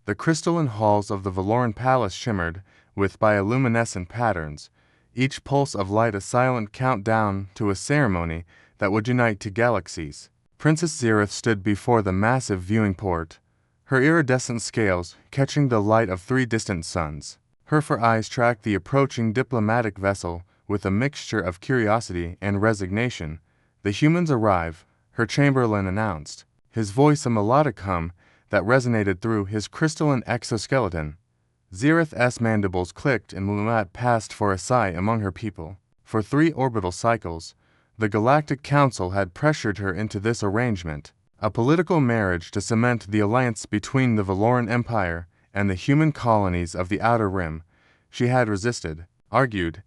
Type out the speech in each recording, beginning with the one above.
The crystalline halls of the Valoran palace shimmered with bioluminescent patterns, each pulse of light a silent countdown to a ceremony that would unite two galaxies. Princess Xerath stood before the massive viewing port, her iridescent scales catching the light of 3 distant suns. Her four eyes tracked the approaching diplomatic vessel with a mixture of curiosity and resignation. "The humans arrive," her chamberlain announced, his voice a melodic hum that resonated through his crystalline exoskeleton. Xerath's mandibles clicked and Mulat passed for a sigh among her people. For 3 orbital cycles, the Galactic Council had pressured her into this arrangement, a political marriage to cement the alliance between the Valoran Empire and the human colonies of the Outer Rim. She had resisted, argued,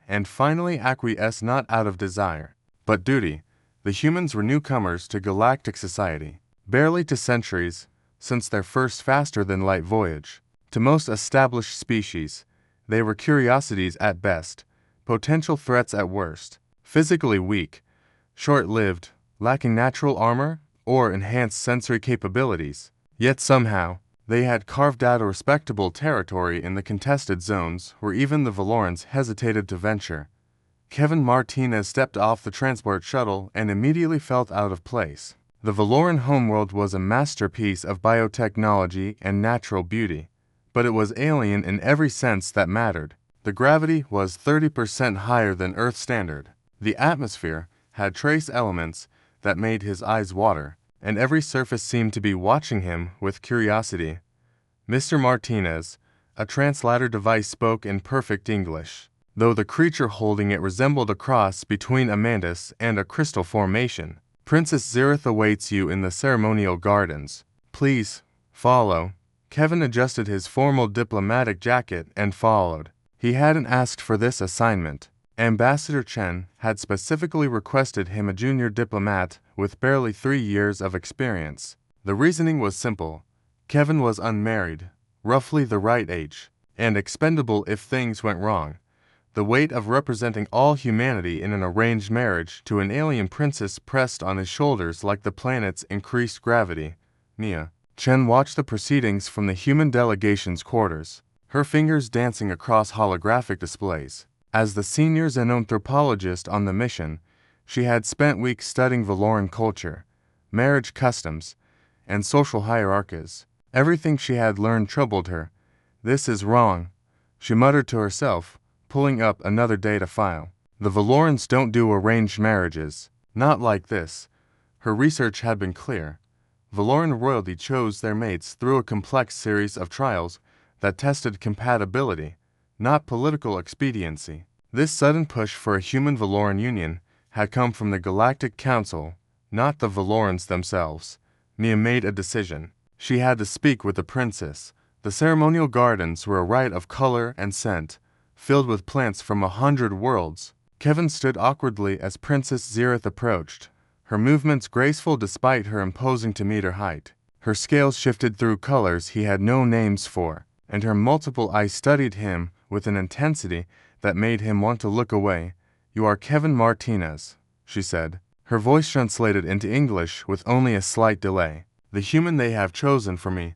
and finally acquiesced not out of desire, but duty. The humans were newcomers to galactic society, barely 2 centuries since their first faster-than-light voyage. To most established species, they were curiosities at best, potential threats at worst, physically weak, short-lived, lacking natural armor or enhanced sensory capabilities. Yet somehow, they had carved out a respectable territory in the contested zones where even the Valorans hesitated to venture. Kevin Martinez stepped off the transport shuttle and immediately felt out of place. The Valoran homeworld was a masterpiece of biotechnology and natural beauty, but it was alien in every sense that mattered. The gravity was 30% higher than Earth standard. The atmosphere had trace elements that made his eyes water, and every surface seemed to be watching him with curiosity. Mr. Martinez, a translator device, spoke in perfect English, though the creature holding it resembled a cross between a mantis and a crystal formation. "Princess Xerath awaits you in the ceremonial gardens. Please, follow." Kevin adjusted his formal diplomatic jacket and followed. He hadn't asked for this assignment. Ambassador Chen had specifically requested him a junior diplomat with barely 3 years of experience. The reasoning was simple. Kevin was unmarried, roughly the right age, and expendable if things went wrong. The weight of representing all humanity in an arranged marriage to an alien princess pressed on his shoulders like the planet's increased gravity. Mia Chen watched the proceedings from the human delegation's quarters, her fingers dancing across holographic displays. As the senior xenanthropologist on the mission, she had spent weeks studying Valoran culture, marriage customs, and social hierarchies. Everything she had learned troubled her. "This is wrong," she muttered to herself, pulling up another data file. "The Valorans don't do arranged marriages. Not like this." Her research had been clear. Valoran royalty chose their mates through a complex series of trials that tested compatibility, not political expediency. This sudden push for a human Valoran union had come from the Galactic Council, not the Valorans themselves. Mia made a decision. She had to speak with the princess. The ceremonial gardens were a riot of color and scent, filled with plants from 100 worlds. Kevin stood awkwardly as Princess Xerath approached, her movements graceful despite her imposing to meter height. Her scales shifted through colors he had no names for, and her multiple eyes studied him with an intensity that made him want to look away. "You are Kevin Martinez," she said. Her voice translated into English with only a slight delay. "The human they have chosen for me,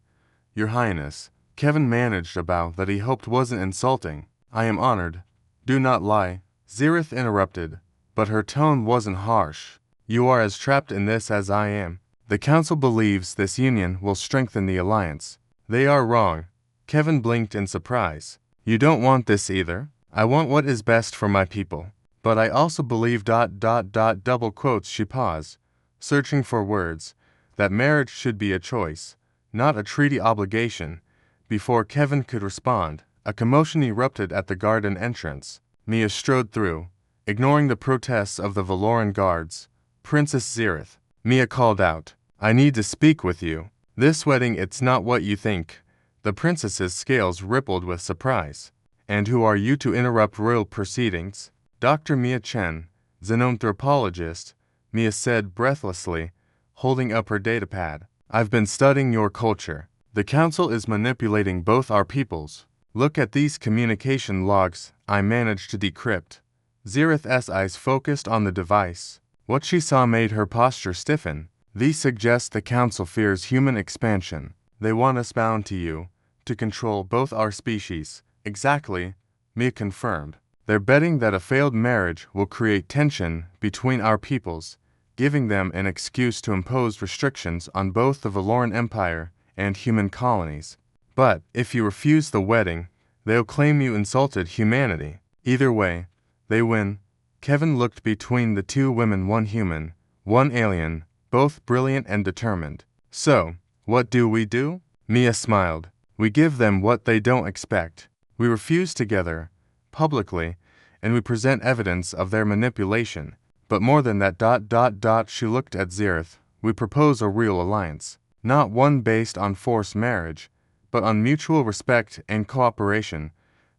Your Highness." Kevin managed a bow that he hoped wasn't insulting. "I am honored." "Do not lie," Xerath interrupted, but her tone wasn't harsh. "You are as trapped in this as I am. The Council believes this union will strengthen the alliance." "They are wrong." Kevin blinked in surprise. "You don't want this either?" "I want what is best for my people. But I also believe ... double quotes." She paused, searching for words. "That marriage should be a choice, not a treaty obligation." Before Kevin could respond, a commotion erupted at the garden entrance. Mia strode through, ignoring the protests of the Valoran guards. "Princess Xerath," Mia called out, "I need to speak with you. This wedding, it's not what you think." The princess's scales rippled with surprise. "And who are you to interrupt royal proceedings?" "Dr. Mia Chen, xenanthropologist," Mia said breathlessly, holding up her datapad. "I've been studying your culture. The Council is manipulating both our peoples. Look at these communication logs I managed to decrypt." Xerath's eyes focused on the device. What she saw made her posture stiffen. "These suggest the Council fears human expansion. They want us bound to you, to control both our species. Exactly, Mia confirmed. They're betting that a failed marriage will create tension between our peoples, giving them an excuse to impose restrictions on both the Valoran Empire and human colonies. But if you refuse the wedding, they'll claim you insulted humanity. Either way, they win. Kevin looked between the two women, one human, one alien, both brilliant and determined. So, what do? Mia smiled. We give them what they don't expect. We refuse together, publicly, and we present evidence of their manipulation. But more than that, she looked at Xerath. We propose a real alliance. Not one based on forced marriage, but on mutual respect and cooperation.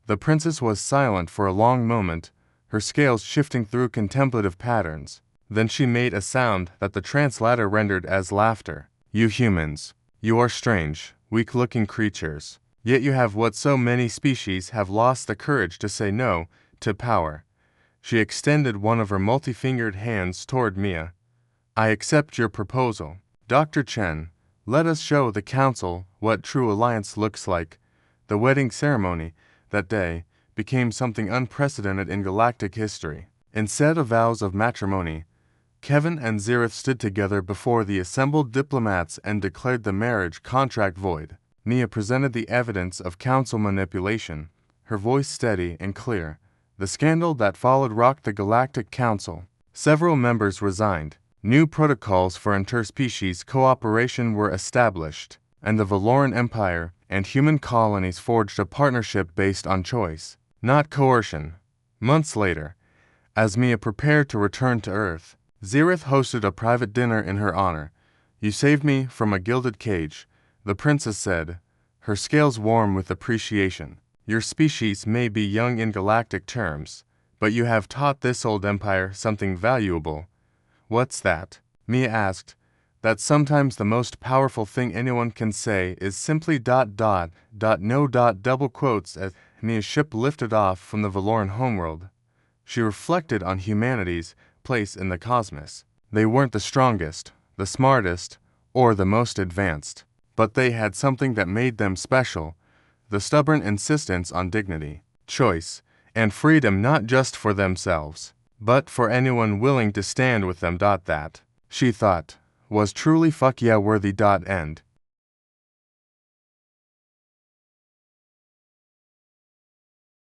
The princess was silent for a long moment, her scales shifting through contemplative patterns. Then she made a sound that the translator rendered as laughter. You humans, you are strange, weak-looking creatures. Yet you have what so many species have lost the courage to say no to power. She extended one of her multi-fingered hands toward Mia. I accept your proposal. Dr. Chen, let us show the council what true alliance looks like. The wedding ceremony that day became something unprecedented in galactic history. Instead of vows of matrimony, Kevin and Xerath stood together before the assembled diplomats and declared the marriage contract void. Mia presented the evidence of council manipulation, her voice steady and clear. The scandal that followed rocked the Galactic Council. Several members resigned. New protocols for interspecies cooperation were established, and the Valoran Empire and human colonies forged a partnership based on choice, not coercion. Months later, as Mia prepared to return to Earth, Xerath hosted a private dinner in her honor. You saved me from a gilded cage, the princess said, her scales warm with appreciation. Your species may be young in galactic terms, but you have taught this old empire something valuable. What's that? Mia asked. That sometimes the most powerful thing anyone can say is simply ... no ... double quotes as Mia's ship lifted off from the Valoran homeworld. She reflected on humanity's place in the cosmos. They weren't the strongest, the smartest, or the most advanced, but they had something that made them special, the stubborn insistence on dignity, choice, and freedom not just for themselves, but for anyone willing to stand with them. That, she thought, was truly fuck yeah worthy. End.